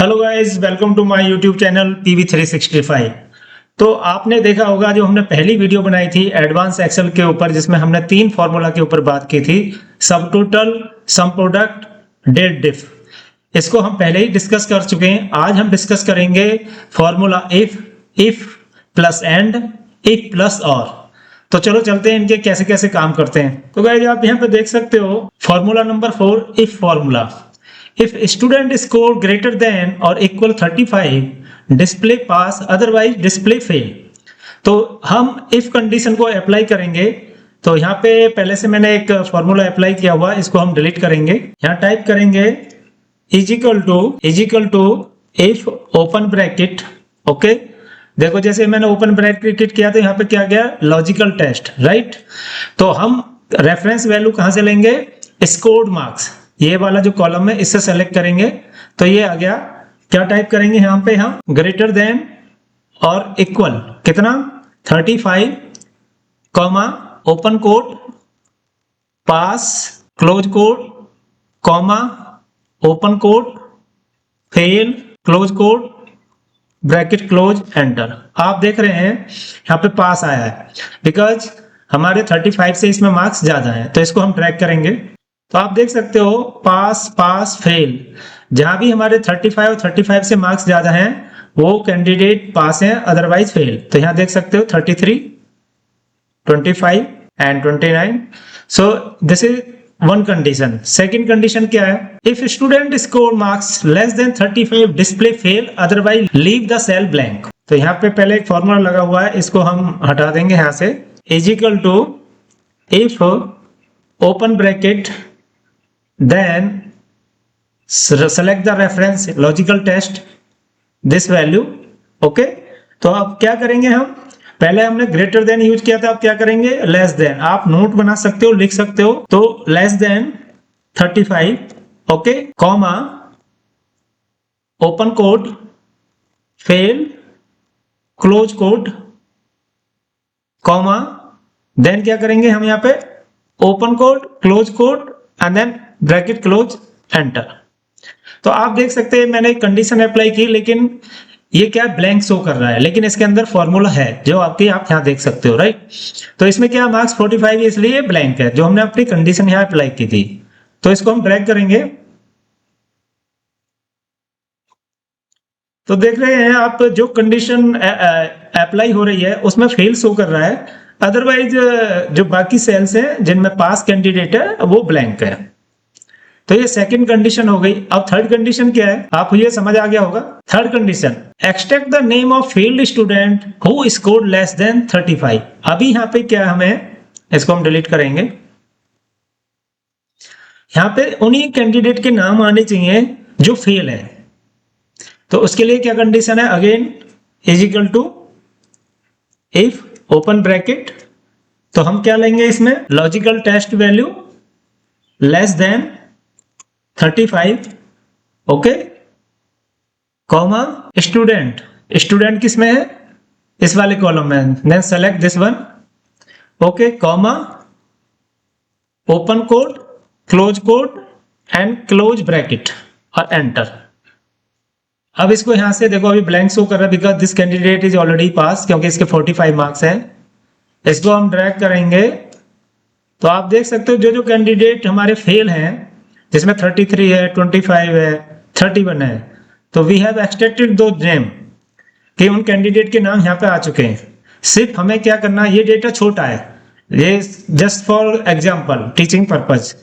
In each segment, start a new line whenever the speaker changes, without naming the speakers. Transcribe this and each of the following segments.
Hello guys, welcome to my YouTube channel PV365। तो आपने देखा होगा जो हमने पहली वीडियो बनाई थी एडवांस एक्सेल के ऊपर, जिसमें हमने 3 फार्मूला के ऊपर बात की थी, सब टोटल, सम प्रोडक्ट, डेट डिफ। इसको हम पहले ही डिस्कस कर चुके हैं। आज हम डिस्कस करेंगे formula if plus and, if plus और। तो चलो चलते हैं इनके कैसे कैसे काम करते हैं। तो गाइस आप यहाँ पे देख सकते हो formula number 4, if formula. If student score greater than or equal 35, display pass, otherwise display fail। तो हम if कंडीशन को अप्लाई करेंगे। तो यहाँ पे पहले से मैंने एक फॉर्मूला अप्लाई किया हुआ, इसको हम डिलीट करेंगे। यहाँ टाइप करेंगे is equal to if open bracket. Okay, देखो जैसे मैंने ओपन ब्रैकेट किया तो यहाँ पे क्या गया, लॉजिकल टेस्ट, राइट। तो हम रेफरेंस वैल्यू कहाँ से लेंगे, स्कोर्ड मार्क्स, ये वाला जो कॉलम है इससे सेलेक्ट करेंगे। तो ये आ गया। क्या टाइप करेंगे यहाँ पे हम, ग्रेटर देन और इक्वल कितना 35, comma open quote pass close quote, comma open quote fail close quote bracket close enter. आप देख रहे हैं यहाँ पे पास आया है बिकॉज हमारे 35 से इसमें मार्क्स ज्यादा हैं। तो इसको हम ट्रैक करेंगे। तो आप देख सकते हो पास पास फेल, जहां भी हमारे 35 और 35 से मार्क्स ज्यादा हैं वो कैंडिडेट पास हैं, अदरवाइज फेल। तो यहाँ देख सकते हो 33, 25 and 29। So this is one condition. Second condition क्या है, if student score marks less than 35 display fail, otherwise leave the cell blank. तो यहाँ पे पहले एक फॉर्मूला लगा हुआ है, इसको हम हटा देंगे यहाँ से। Is equal to if open bracket then select the reference logical test this value। Okay, तो अब क्या करेंगे हम, पहले हमने ग्रेटर देन यूज किया था, अब क्या करेंगे लेस देन। आप नोट बना सकते हो, लिख सकते हो। तो less than 35, okay, comma open quote fail close quote, comma then क्या करेंगे हम यहाँ पे open quote close quote and then bracket close enter. तो आप देख सकते हैं मैंने एक कंडीशन अप्लाई की, लेकिन ये क्या ब्लैंक शो कर रहा है, लेकिन इसके अंदर फॉर्मूला है जो आप यहाँ देख सकते हो, राइट। तो इसमें क्या मार्क्स 45 इसलिए ब्लैंक है, जो हमने अपनी कंडीशन यहाँ अप्लाई की थी। तो इसको हम ड्रैग करेंगे। तो देख रहे हैं आप जो कंडीशन अप्लाई हो रही है उसमें फेल शो कर रहा है, अदरवाइज जो बाकी सेल्स हैं जिनमें पास कैंडिडेट है वो ब्लैंक है। तो ये सेकंड कंडीशन हो गई। अब थर्ड कंडीशन क्या है, आप ये समझ आ गया होगा। Third condition, extract the name of failed student who scored less than 35। अभी यहाँ पे क्या हमें, इसको हम डिलीट करेंगे। यहाँ पे उन्हीं कैंडिडेट के नाम आने चाहिए जो फेल है। तो उसके लिए क्या कंडीशन है, again is equal to if open bracket, तो हम क्या लेंगे इसमें, logical test value less than 35, okay, comma student, student किस में है, इस वाले कॉलम में, then select this one, okay, comma open quote close quote and close bracket और एंटर। अब इसको यहां से देखो अभी ब्लैंक शो कर रहा है because this candidate is already pass, क्योंकि इसके 45 मार्क्स हैं। इसको हम ड्रैग करेंगे। तो आप देख सकते हो जो जो कैंडिडेट हमारे फेल हैं, जिसमें 33 है, 25 है, 31 है, तो वी हैव एक्सट्रैक्टेड दो नेम कि उन कैंडिडेट के नाम यहाँ पे आ चुके हैं। सिर्फ हमें क्या करना, ये डेटा छोटा है, ये just for example teaching purpose.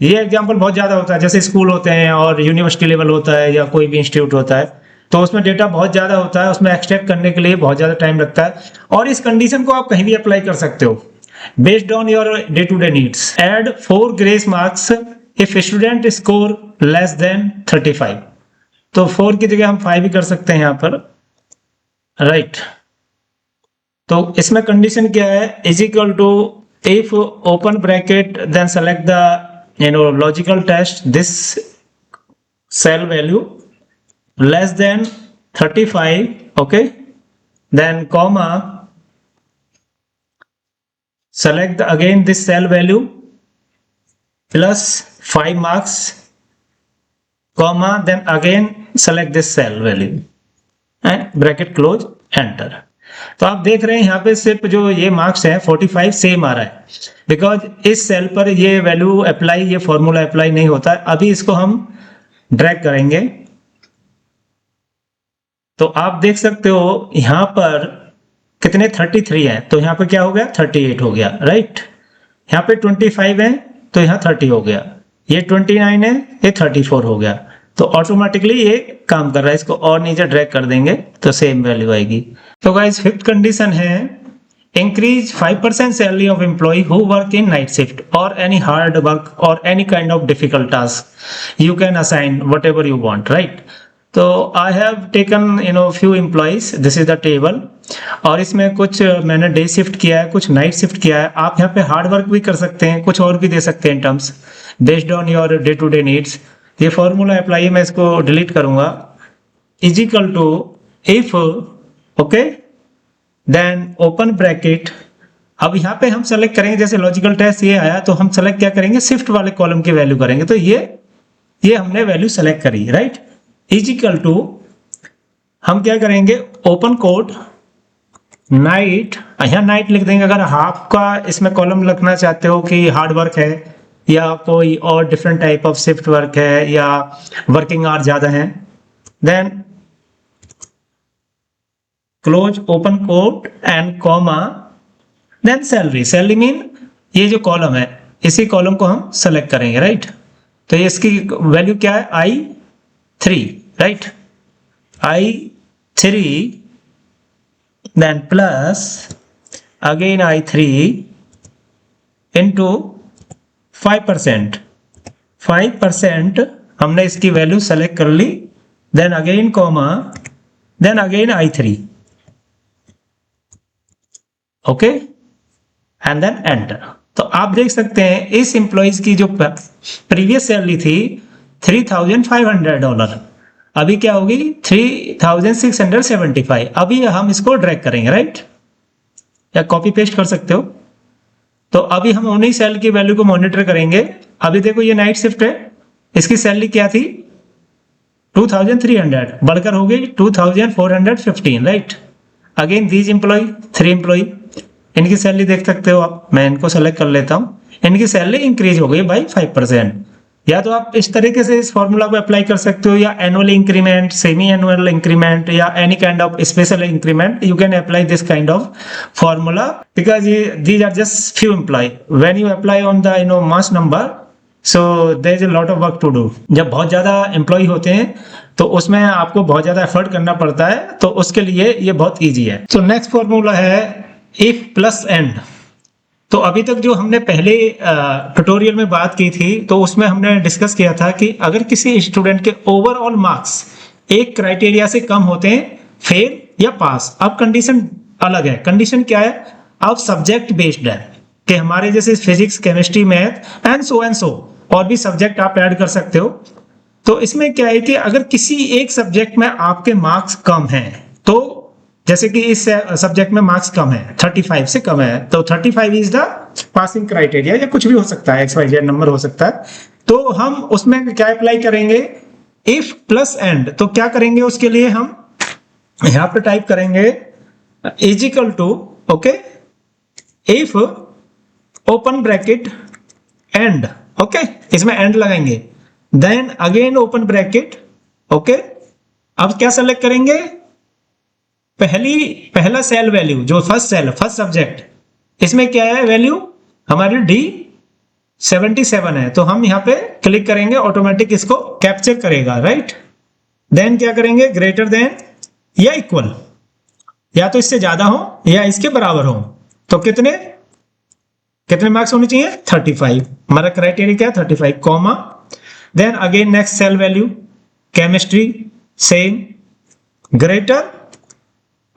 ये एग्जाम्पल बहुत ज्यादा होता है, जैसे स्कूल होते हैं और यूनिवर्सिटी लेवल होता है या कोई भी इंस्टीट्यूट होता है, तो उसमें डेटा बहुत ज्यादा होता है, उसमें एक्सट्रैक्ट करने के लिए बहुत ज्यादा टाइम लगता है। और इस कंडीशन को आप कहीं भी अप्लाई कर सकते हो based on your day to day needs. Add 4 grace marks if student score less than 35। तो 4 की जगह हम 5 भी कर सकते हैं यहाँ पर, राइट। तो इसमें कंडीशन क्या है, is equal to if open bracket then select the logical test this cell value less than 35, okay, then comma select again this cell value plus 5 marks comma, then again select this cell value and bracket close, enter। तो आप देख रहे हैं यहाँ पे सिर्फ जो ये मार्क्स है 45 सेम आ रहा है, बिकॉज इस सेल पर ये वैल्यू अप्लाई, ये फॉर्मूला अप्लाई नहीं होता है। अभी इसको हम ड्रैग करेंगे तो आप देख सकते हो यहाँ पर कितने 33 है, तो यहाँ पे क्या हो गया 38 हो गया, राइट। यहाँ पे 25 है तो यहाँ 30 हो गया, ये 29 है, ये 34 हो गया। तो ऑटोमेटिकली ये काम कर रहा है। इसको और नीचे ड्रैग कर देंगे तो सेम वैल्यू आएगी। तो गाइस फिफ्थ कंडीशन है increase 5% salary of employee who work in night shift or any hard work or any kind of difficult task you can assign whatever you want, right। तो I have taken few employees, this is the table, और इसमें कुछ मैंने day shift किया है, कुछ night shift किया है। आप यहाँ पे हार्ड वर्क भी कर सकते हैं, कुछ और भी दे सकते हैं terms based on your day to day needs. ये फॉर्मूला अप्लाई है, मैं इसको डिलीट करूंगा। Is equal to if, okay, then open bracket. अब यहाँ पे हम सेलेक्ट करेंगे, जैसे लॉजिकल टेस्ट ये आया तो हम सेलेक्ट क्या करेंगे, शिफ्ट वाले कॉलम की वैल्यू करेंगे। तो ये हमने वैल्यू सेलेक्ट करी, राइट। इज इक्वल टू हम क्या करेंगे, ओपन कोड नाइट, यहाँ नाइट लिख देंगे। अगर हाफ का इसमें कॉलम लिखना चाहते हो कि हार्ड वर्क है या कोई और different type of shift work है या वर्किंग आवर ज्यादा है, then close open quote and comma, then salary. Salary mean ये जो कॉलम है इसी कॉलम को हम सेलेक्ट करेंगे, राइट। तो इसकी वैल्यू क्या है, I3, right, I3, then plus again I3 into 5%। 5% हमने इसकी वैल्यू सेलेक्ट कर ली, then again comma, then again I3, okay, and then enter. तो आप देख सकते हैं इस एम्प्लॉइज की जो प्रीवियस सैलरी थी $3,500, अभी क्या होगी 3,675। अभी हम इसको ड्रैग करेंगे, राइट, या कॉपी पेस्ट कर सकते हो। तो अभी हम उन्हीं सेल की वैल्यू को मॉनिटर करेंगे। अभी देखो ये नाइट शिफ्ट है, इसकी सैलरी क्या थी 2,300, बढ़कर हो गई 2,415, right. Again these employ 3 employ, इनकी सैलरी देख सकते हो आप। मैं इनको सेलेक्ट कर लेता हूं, इनकी सैलरी इंक्रीज हो गई बाई 5%। या तो आप इस तरीके से इस फॉर्मूला को अप्लाई कर सकते हो, या annual increment, semi annual increment, या any kind of special increment, you can apply this kind of formula because these are just few employ. When you apply on the mass number, so there is a lot of work to do. जब बहुत ज्यादा employ होते हैं तो उसमें आपको बहुत ज्यादा एफर्ट करना पड़ता है, तो उसके लिए ये बहुत ईजी है। तो नेक्स्ट फॉर्मूला है इफ प्लस एंड। तो अभी तक जो हमने पहले ट्यूटोरियल में बात की थी तो उसमें हमने डिस्कस किया था कि अगर किसी स्टूडेंट के ओवरऑल मार्क्स एक क्राइटेरिया से कम होते हैं, फेल या पास। अब कंडीशन अलग है। कंडीशन क्या है, अब सब्जेक्ट बेस्ड है कि हमारे जैसे physics, chemistry, math and so और भी सब्जेक्ट आप ऐड कर सकते हो। तो इसमें क्या है कि अगर किसी एक सब्जेक्ट में आपके मार्क्स कम हैं, तो जैसे कि इस सब्जेक्ट में मार्क्स कम है, 35 से कम है, तो 35 इज द पासिंग क्राइटेरिया, या कुछ भी हो सकता है, XYZ नंबर हो सकता है। तो हम उसमें क्या अप्लाई करेंगे, इफ प्लस एंड। तो क्या करेंगे उसके लिए, हम यहां पर टाइप करेंगे is equal to, okay, if open bracket and, okay, इसमें एंड लगाएंगे, then again open bracket, okay. अब क्या सेलेक्ट करेंगे, पहला सेल वैल्यू जो फर्स्ट सेल, फर्स्ट सब्जेक्ट, इसमें क्या है वैल्यू हमारी D77 है। तो हम यहाँ पे क्लिक करेंगे, ऑटोमेटिक इसको कैप्चर करेगा, राइट। देन क्या करेंगे, ग्रेटर देन या इक्वल, या तो इससे ज्यादा हो या इसके बराबर हो। तो कितने मार्क्स होने चाहिए, 35। हमारा क्राइटेरिया क्या है 35, comma, then again next cell value chemistry same, greater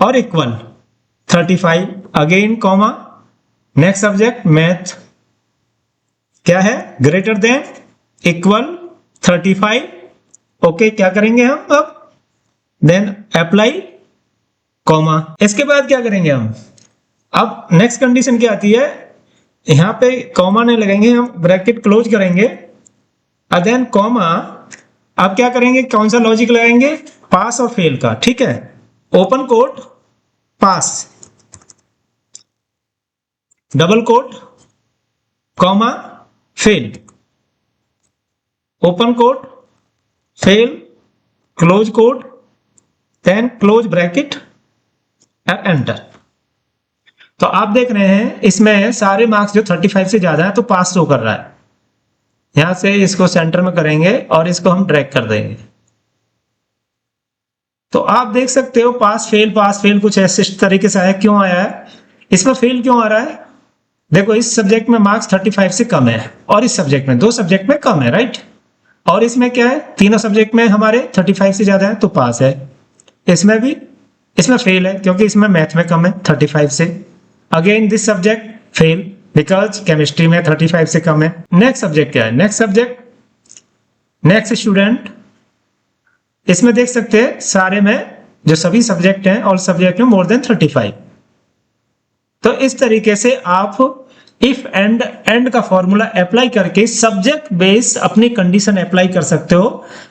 और equal 35, again comma, next subject math क्या है, ग्रेटर देन इक्वल 35, ओके। क्या करेंगे हम अब, देन अप्लाई कॉमा। इसके बाद क्या करेंगे हम, अब नेक्स्ट कंडीशन क्या आती है, यहां पे कॉमा नहीं लगाएंगे, हम ब्रैकेट क्लोज करेंगे, देन कॉमा, आप क्या करेंगे, कौन सा लॉजिक लगाएंगे, पास और फेल का, ठीक है। Open quote pass, double quote comma fail, open quote fail, close quote, then close bracket, enter. तो आप देख रहे हैं इसमें सारे मार्क्स जो 35 से ज्यादा है तो पास शो कर रहा है। यहां से इसको सेंटर में करेंगे और इसको हम ड्रैग कर देंगे। तो आप देख सकते हो पास फेल कुछ ऐसे तरीके से आया। क्यों आया है, इसमें फेल क्यों आ रहा है, देखो इस सब्जेक्ट में मार्क्स 35 से कम है और इस सब्जेक्ट में, दो सब्जेक्ट में कम है, राइट। और इसमें क्या है, तीनों सब्जेक्ट में हमारे 35 से ज्यादा है तो पास है। इसमें भी, इसमें फेल है क्योंकि इसमें मैथ में कम है 35 से। Again this subject fail because chemistry में 35 से कम है। नेक्स्ट सब्जेक्ट क्या है, नेक्स्ट सब्जेक्ट, नेक्स्ट स्टूडेंट, इसमें देख सकते हैं सारे में जो सभी सब्जेक्ट हैं और सब्जेक्ट में मोर देन 35। तो इस तरीके से आप इफ एंड का फॉर्मूला अप्लाई करके सब्जेक्ट बेस अपनी कंडीशन अप्लाई कर सकते हो,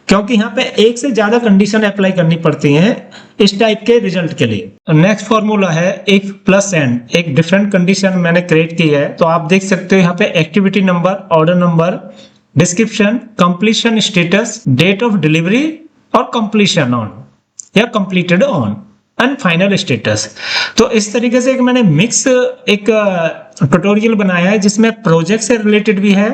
क्योंकि यहाँ पे एक से ज्यादा कंडीशन अप्लाई करनी पड़ती हैं इस टाइप के रिजल्ट के लिए। नेक्स्ट फॉर्मूला है इफ प्लस एंड, एक डिफरेंट कंडीशन मैंने क्रिएट की है। तो आप देख सकते हो यहाँ पे activity number, order number, description, completion status, date of delivery और कंप्लीशन ऑन या completed on and final status. तो इस तरीके से एक मैंने मिक्स एक ट्यूटोरियल बनाया है जिसमें प्रोजेक्ट से रिलेटेड भी है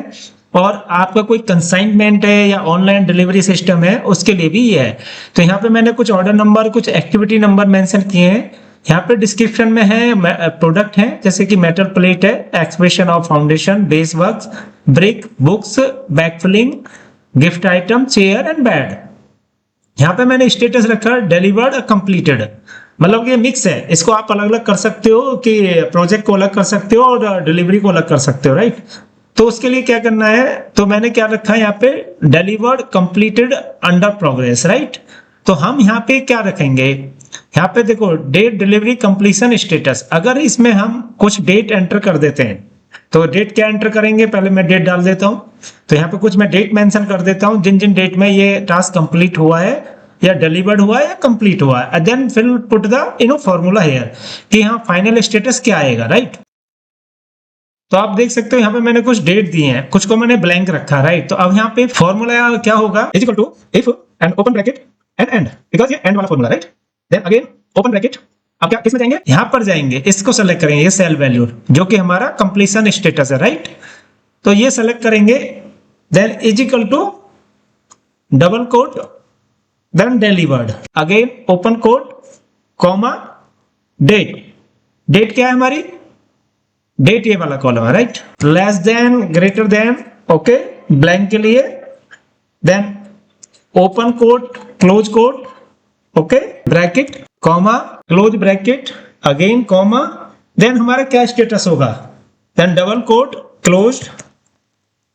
और आपका कोई कंसाइनमेंट है या ऑनलाइन डिलीवरी सिस्टम है उसके लिए भी ये है। तो यहाँ पे मैंने कुछ ऑर्डर नंबर, कुछ एक्टिविटी नंबर मेंशन किए हैं। यहाँ पे डिस्क्रिप्शन में है प्रोडक्ट है जैसे कि मेटल प्लेट है, expression of foundation, base work, brick, books, backfilling, gift item, chair and bed. यहाँ पे मैंने स्टेटस रखा डिलीवर्ड, कंप्लीटेड, मतलब ये मिक्स है। इसको आप अलग अलग कर सकते हो कि प्रोजेक्ट को अलग कर सकते हो और डिलीवरी को अलग कर सकते हो, राइट। तो उसके लिए क्या करना है, तो मैंने क्या रखा है यहाँ पे delivered, completed, under progress, right. तो हम यहाँ पे क्या रखेंगे, यहाँ पे देखो डेट, डिलीवरी, कंप्लीशन, स्टेटस। अगर इसमें हम कुछ डेट एंटर कर देते हैं तो डेट क्या एंटर करेंगे, पहले मैं डेट डाल देता हूं। तो यहाँ पे कुछ मैं डेट मेंशन कर देता हूं, जिन जिन डेट में ये टास्क कंप्लीट हुआ है या डिलीवर्ड हुआ है या कंप्लीट हुआ है। देन फिर पुट द फॉर्मूला हियर कि हाँ फाइनल स्टेटस क्या आएगा, राइट। तो आप देख सकते हो यहाँ पे मैंने कुछ डेट दी हैं, कुछ को मैंने ब्लैंक रखा, राइट। तो अब यहाँ पे फॉर्मूला क्या होगा, is equal to if and open bracket and and, because ये एंड वाला formula, right. Then again open bracket, अब क्या किसमें जाएंगे, यहां पर जाएंगे, इसको सेलेक्ट करेंगे, ये सेल वैल्यू जो कि हमारा कंप्लीशन स्टेटस है, राइट। तो ये सेलेक्ट करेंगे, then is equal to double quote, then delivered, again open quote comma date, date क्या है हमारी, डेट ये वाला कॉलम है, right. Less than, greater than, okay, blank के लिए, then open quote, close quote, okay, bracket comma, close bracket, again comma, then हमारा क्या स्टेटस होगा, then double quote, close,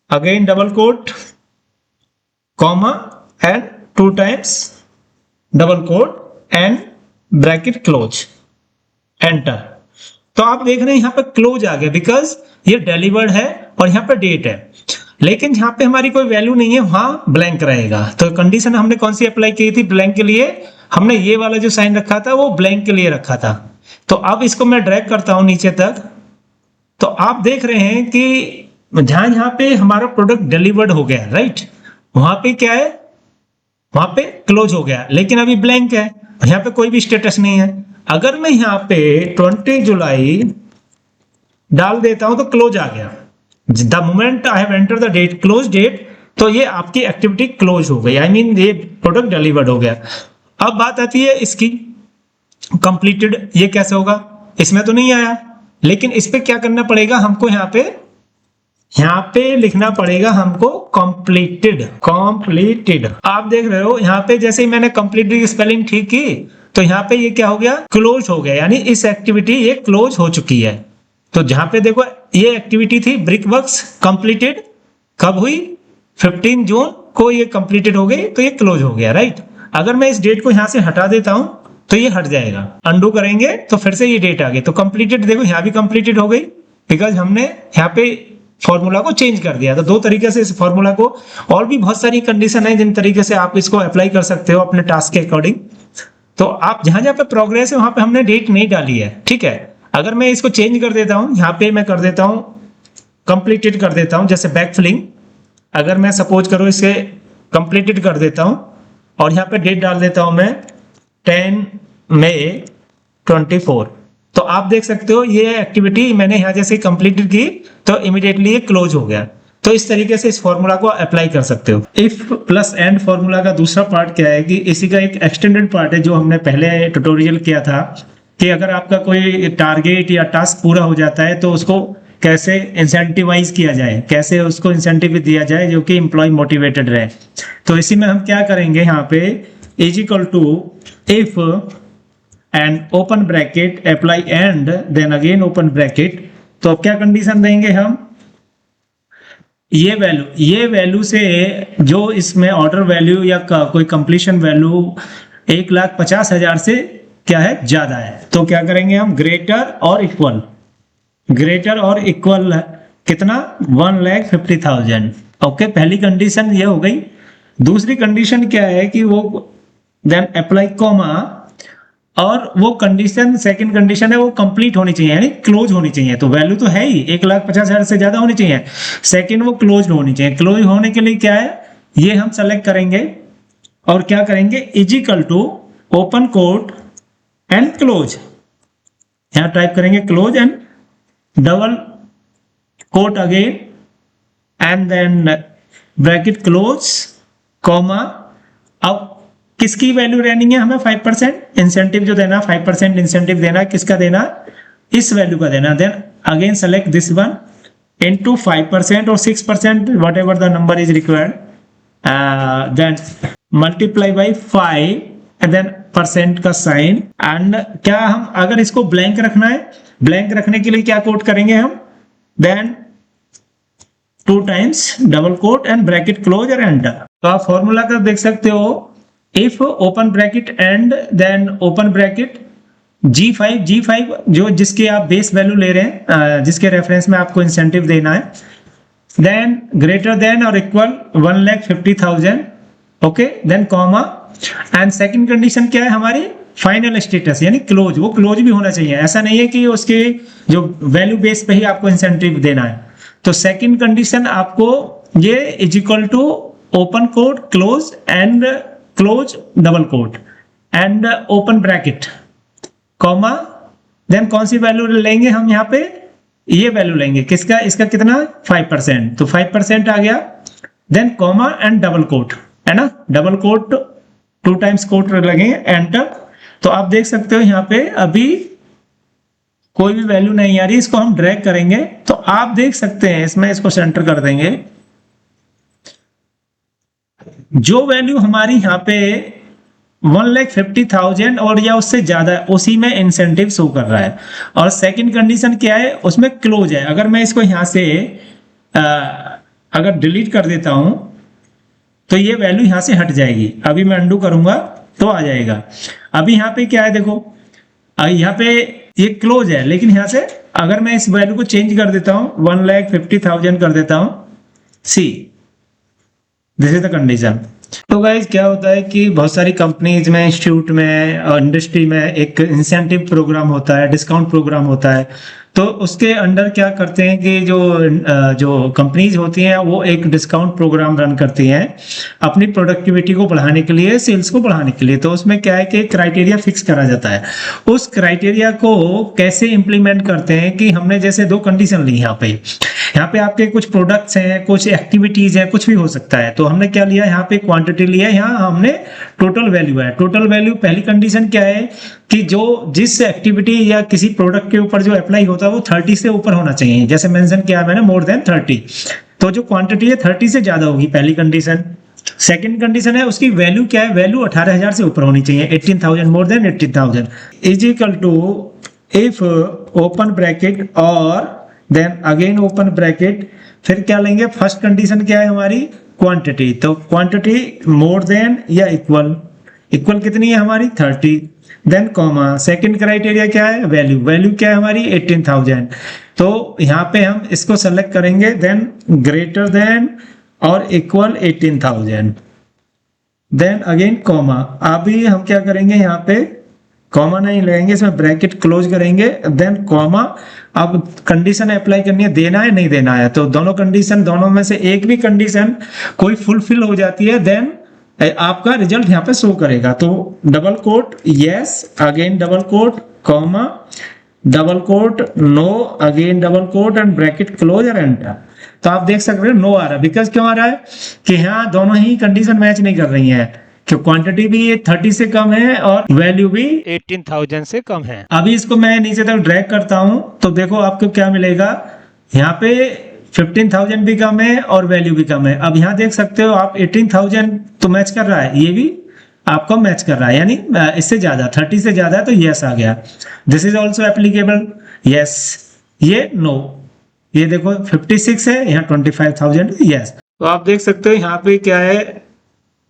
again double quote, comma and 2 times double quote and bracket close, enter. तो आप देख रहे हैं यहाँ पे क्लोज आ गया बिकॉज ये डिलीवर्ड है और यहाँ पे डेट है, लेकिन यहाँ पे हमारी कोई वैल्यू नहीं है, वहां ब्लैंक रहेगा। तो कंडीशन हमने कौन सी अप्लाई की थी, ब्लैंक के लिए हमने ये वाला जो साइन रखा था वो ब्लैंक के लिए रखा था। तो अब इसको मैं ड्रैग करता हूं नीचे तक, तो आप देख रहे हैं कि जहां यहाँ पे हमारा प्रोडक्ट डिलीवर्ड हो गया, राइट, वहां पे क्या है, वहां पे क्लोज हो गया, लेकिन अभी ब्लैंक है, यहाँ पे कोई भी स्टेटस नहीं है। अगर मैं यहाँ पे 20 जुलाई डाल देता हूं तो क्लोज आ गया, the moment I have enter the date, close date, तो ये आपकी एक्टिविटी क्लोज हो गई, आई मीन ये प्रोडक्ट डिलीवर्ड हो गया। अब बात आती है इसकी कंप्लीटेड, ये कैसे होगा, इसमें तो नहीं आया, लेकिन इस पे क्या करना पड़ेगा हमको, यहाँ पे लिखना पड़ेगा हमको कंप्लीटेड, कंप्लीटेड। आप देख रहे हो यहाँ पे जैसे ही मैंने कंप्लीटेड की स्पेलिंग ठीक की तो यहाँ पे ये क्या हो गया, क्लोज हो गया, यानी इस एक्टिविटी ये क्लोज हो चुकी है। तो जहां पे देखो ये एक्टिविटी थी ब्रिक वर्क्स, कंप्लीटेड कब हुई, 15 जून को ये कंप्लीटेड हो गई, तो ये क्लोज हो गया, राइट। अगर मैं इस डेट को यहां से हटा देता हूं तो ये हट जाएगा, अंडू करेंगे तो फिर से ये डेट आ गई, तो कंप्लीटेड देखो यहाँ भी कंप्लीटेड हो गई बिकॉज हमने यहाँ पे फॉर्मूला को चेंज कर दिया। तो दो तरीके से इस फॉर्मूला को, और भी बहुत सारी कंडीशन है जिन तरीके से आप इसको अप्लाई कर सकते हो अपने टास्क के अकॉर्डिंग। तो आप जहां जहां पे प्रोग्रेस है वहां पे हमने डेट नहीं डाली है, ठीक है। अगर मैं इसको चेंज कर देता हूं, यहाँ पे मैं कर देता हूं कंप्लीटेड कर देता हूं, जैसे बैक फिलिंग, अगर मैं सपोज करो इसे कंप्लीटेड कर देता हूं और यहाँ पे डेट डाल देता हूं मैं 10 मई 24, तो आप देख सकते हो ये एक्टिविटी मैंने यहाँ जैसे कंप्लीटेड की तो इमीडिएटली ये क्लोज हो गया। तो इस तरीके से इस फॉर्मूला को अप्लाई कर सकते हो। इफ प्लस एंड फॉर्मूला का दूसरा पार्ट क्या है कि इसी का एक एक्सटेंडेड पार्ट है जो हमने पहले ट्यूटोरियल किया था कि अगर आपका कोई टारगेट या टास्क पूरा हो जाता है तो उसको कैसे इंसेंटिवाइज किया जाए, कैसे उसको इंसेंटिव दिया जाए जो कि एम्प्लॉय मोटिवेटेड रहे। तो इसी में हम क्या करेंगे, यहाँ पे is equal to if and open bracket apply and then again open bracket. तो अब क्या कंडीशन देंगे हम, ये वैल्यू से जो इसमें ऑर्डर वैल्यू या कोई कंप्लीशन वैल्यू 1,50,000 से क्या है ज्यादा है, तो क्या करेंगे हम ग्रेटर और इक्वल कितना 1,50,000। ओके, पहली कंडीशन ये हो गई। दूसरी कंडीशन क्या है कि वो देन अप्लाई कॉमा, और वो कंडीशन सेकंड कंडीशन है वो कंप्लीट होनी चाहिए, यानी क्लोज होनी चाहिए। तो वैल्यू तो है ही 1,50,000 से ज्यादा होनी चाहिए, सेकंड वो क्लोज होनी चाहिए। क्लोज होने के लिए क्या है, ये हम सेलेक्ट करेंगे और क्या करेंगे is equal to open quote and close, यहां टाइप करेंगे close and double quote again and then bracket close comma. अब किसकी वैल्यू रहनी है हमें 5% इंसेंटिव जो देना, 5% इंसेंटिव देना, किसका देना, इस वैल्यू का देना। Then again select this one into 5% और 6% whatever the number is required, then multiply by 5 and then percent का साइन। एंड क्या हम अगर इसको ब्लैंक रखना है, ब्लैंक रखने के लिए क्या कोट करेंगे हम, then 2 times double quote and bracket close और एंटर। तो आप फॉर्मूला का देख सकते हो, if open bracket and then open bracket G5 जो जिसके आप बेस वैल्यू ले रहे हैं, जिसके रेफरेंस में आपको इंसेंटिव देना है, देन ग्रेटर देन और equal 1,50,000, okay, then comma and second condition क्या है हमारी फाइनल स्टेटस, यानी क्लोज, वो क्लोज भी होना चाहिए। ऐसा नहीं है कि उसके जो वैल्यू बेस पे ही आपको इंसेंटिव देना है। तो सेकंड कंडीशन आपको ये is equal to open quote close and close double quote and open bracket comma, then कौन सी वैल्यू लेंगे हम यहाँ पे, ये वैल्यू लेंगे किसका, इसका कितना 5%, तो 5% आ गया, then comma and double quote, है ना, डबल कोट 2 टाइम्स कोट लगेंगे, एंटर। तो आप देख सकते हो यहाँ पे अभी कोई भी वैल्यू नहीं आ रही, इसको हम ड्रैग करेंगे तो आप देख सकते हैं इसमें, इसको सेंटर कर देंगे, जो वैल्यू हमारी यहाँ पे 1,50,000 और या उससे ज्यादा है उसी में इंसेंटिव शो कर रहा है। और सेकंड कंडीशन क्या है, उसमें क्लोज है। अगर मैं इसको यहाँ से अगर डिलीट कर देता हूं तो ये वैल्यू यहाँ से हट जाएगी। अभी मैं अंडू करूंगा तो आ जाएगा। अभी यहाँ पे क्या है देखो, यहाँ पे ये क्लोज है, लेकिन यहाँ से अगर मैं इस वैल्यू को चेंज कर देता हूं 1,50,000 कर देता हूं, see this is the condition. तो गाइस क्या होता है कि बहुत सारी कंपनीज में, इंस्टीट्यूट में और इंडस्ट्री में एक इंसेंटिव प्रोग्राम होता है, डिस्काउंट प्रोग्राम होता है। तो उसके अंडर क्या करते हैं कि जो कंपनीज होती हैं वो एक डिस्काउंट प्रोग्राम रन करती हैं अपनी प्रोडक्टिविटी को बढ़ाने के लिए, सेल्स को बढ़ाने के लिए। तो उसमें क्या है कि क्राइटेरिया फिक्स करा जाता है। उस क्राइटेरिया को कैसे इंप्लीमेंट करते हैं कि हमने जैसे 2 कंडीशन ली यहाँ पे आपके कुछ प्रोडक्ट्स हैं, कुछ एक्टिविटीज हैं, कुछ भी हो सकता है। तो हमने क्या लिया यहाँ पे, क्वांटिटी लिया, यहाँ हमने टोटल वैल्यू है। टोटल वैल्यू पहली कंडीशन क्या है कि जो जिस एक्टिविटी या किसी प्रोडक्ट के ऊपर जो अप्लाई होता है वो 30 से ऊपर होना चाहिए। जैसे मेंशन किया मैंने मोर देन 30, तो जो क्वांटिटी है 30 से ज्यादा होगी, पहली कंडीशन। सेकंड कंडीशन है उसकी वैल्यू क्या है, वैल्यू 18,000 से ऊपर होनी चाहिए, 18,000, more than 18,000 is equal to if open bracket और देन अगेन ओपन ब्रैकेट। फिर क्या लेंगे, फर्स्ट कंडीशन क्या है हमारी, क्वांटिटी। तो क्वांटिटी मोर देन या इक्वल, इक्वल कितनी है हमारी 30, देन कॉमा। सेकंड क्राइटेरिया क्या है, वैल्यू, वैल्यू क्या है हमारी 18,000। तो यहाँ पे हम इसको सेलेक्ट करेंगे, देन ग्रेटर देन और इक्वल 18,000, देन अगेन कॉमा। अभी हम क्या करेंगे, यहाँ पे कॉमा नहीं लगेंगे, इसमें ब्रैकेट क्लोज करेंगे, देन कॉमा। अब कंडीशन अप्लाई करनी है, देना है नहीं देना है, तो दोनों कंडीशन, दोनों में से एक भी कंडीशन कोई फुलफिल हो जाती है, देन आपका रिजल्ट यहाँ पे शो करेगा। तो double quote yes, again double quote, comma, double quote no, again double quote and bracket close और एंटर। तो आप देख सकते हो नो आ रहा है, बिकॉज क्यों आ रहा है कि यहाँ दोनों ही कंडीशन मैच नहीं कर रही हैं, कि क्वांटिटी भी 30 से कम है और वैल्यू भी 18,000 से कम है। अभी इसको मैं नीचे तक ड्रैग करता हूं, तो देखो आपको क्या मिलेगा, यहाँ पे 15,000 भी कम है और वैल्यू भी कम है। अब यहाँ देख सकते हो आप 18,000 तो मैच कर रहा है, ये भी आपको मैच कर रहा है, यानी इससे ज्यादा 30 से ज्यादा है, तो यस आ गया। This is also applicable, yes, ये नो, ये देखो 56 है, यहाँ 25,000 यस। तो आप देख सकते हो यहाँ पे क्या है,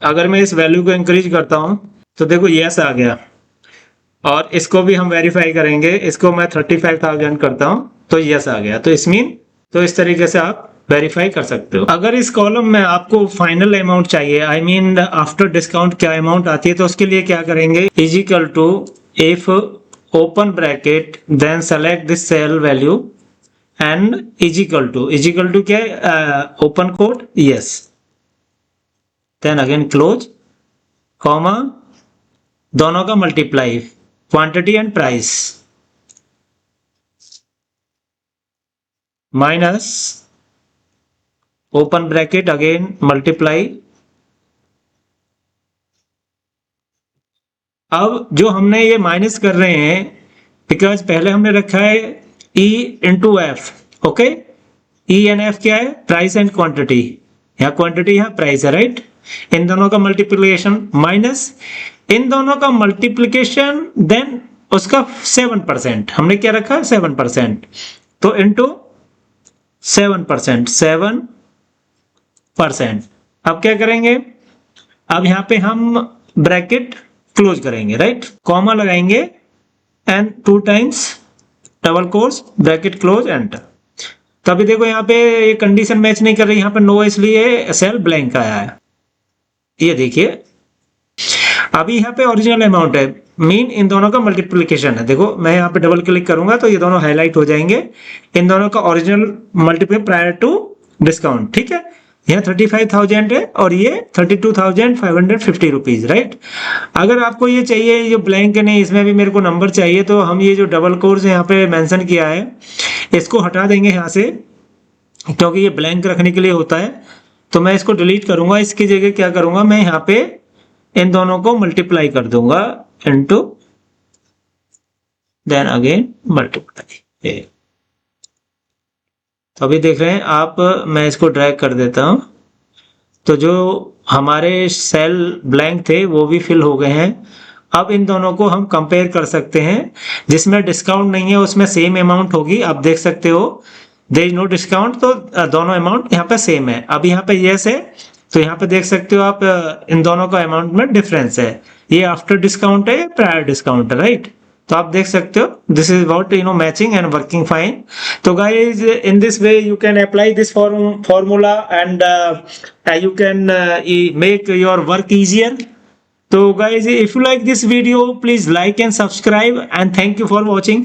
अगर मैं इस वैल्यू को इंक्रीज करता हूं तो देखो यस आ गया, और इसको भी हम वेरीफाई करेंगे, इसको मैं 35,000 करता हूं तो यस आ गया। तो इसमीन, तो इस तरीके से आप वेरीफाई कर सकते हो। अगर इस कॉलम में आपको फाइनल अमाउंट चाहिए, आई मीन आफ्टर डिस्काउंट क्या अमाउंट आती है, तो उसके लिए क्या करेंगे, is equal to if open bracket then select this cell value and is equal to क्या है, open quote yes, then again close, comma, दोनों का multiply quantity and price, minus open bracket again multiply. अब जो हमने ये minus कर रहे हैं, बिकॉज पहले हमने रखा है E into F, okay, E and F क्या है, प्राइस एंड क्वांटिटी, यहाँ क्वांटिटी यहाँ प्राइस है, राइट। इन दोनों का मल्टीप्लिकेशन माइनस इन दोनों का मल्टीप्लिकेशन, देन उसका 7%, हमने क्या रखा है 7%, तो इनटू 7%, 7%। अब क्या करेंगे, अब यहाँ पे हम ब्रैकेट क्लोज करेंगे, राइट, कॉमा लगाएंगे and 2 times double course bracket close enter. तभी देखो यहाँ पे ये कंडीशन मैच नहीं कर रही, यहाँ पे नो, इसलिए सेल ब्लैंक आया है, ये देखिए। अभी यहाँ पे ओरिजिनल अमाउंट है, मीन इन दोनों का मल्टीप्लिकेशन है, देखो मैं यहाँ पे डबल क्लिक करूंगा तो ये दोनों हाईलाइट हो जाएंगे, इन दोनों का original multiply prior to discount, ठीक है। यहाँ 35,000 है और ये 32,550 रुपीज, राइट। अगर आपको ये चाहिए, ये जो ब्लैंक है नहीं, इसमें भी मेरे को नंबर चाहिए, तो हम ये जो डबल कोर्स यहाँ पे मेंशन किया है इसको हटा देंगे यहाँ से, क्योंकि ये ब्लैंक रखने के लिए होता है, तो मैं इसको डिलीट करूंगा। इसकी जगह क्या करूंगा, मैं यहाँ पे इन दोनों को मल्टीप्लाई कर दूंगा इनटू, देन अगेन मल्टीप्लाई। तो अभी देख रहे हैं आप, मैं इसको ड्रैग कर देता हूं, तो जो हमारे सेल ब्लैंक थे वो भी फिल हो गए हैं। अब इन दोनों को हम कंपेयर कर सकते हैं, जिसमें डिस्काउंट नहीं है उसमें सेम अमाउंट होगी, आप देख सकते हो देयर इज नो डिस्काउंट, तो दोनों अमाउंट यहाँ पे सेम है। अब यहाँ पे यस है, तो यहाँ पे देख सकते हो आप, इन दोनों का अमाउंट में डिफरेंस है, ये आफ्टर डिस्काउंट है, प्रायर डिस्काउंट है, राइट। तो आप देख सकते हो this is what matching and working fine. तो guys in this way you can apply this formula and you can make your work easier. So guys, if you like this video, please like and subscribe, and thank you for watching.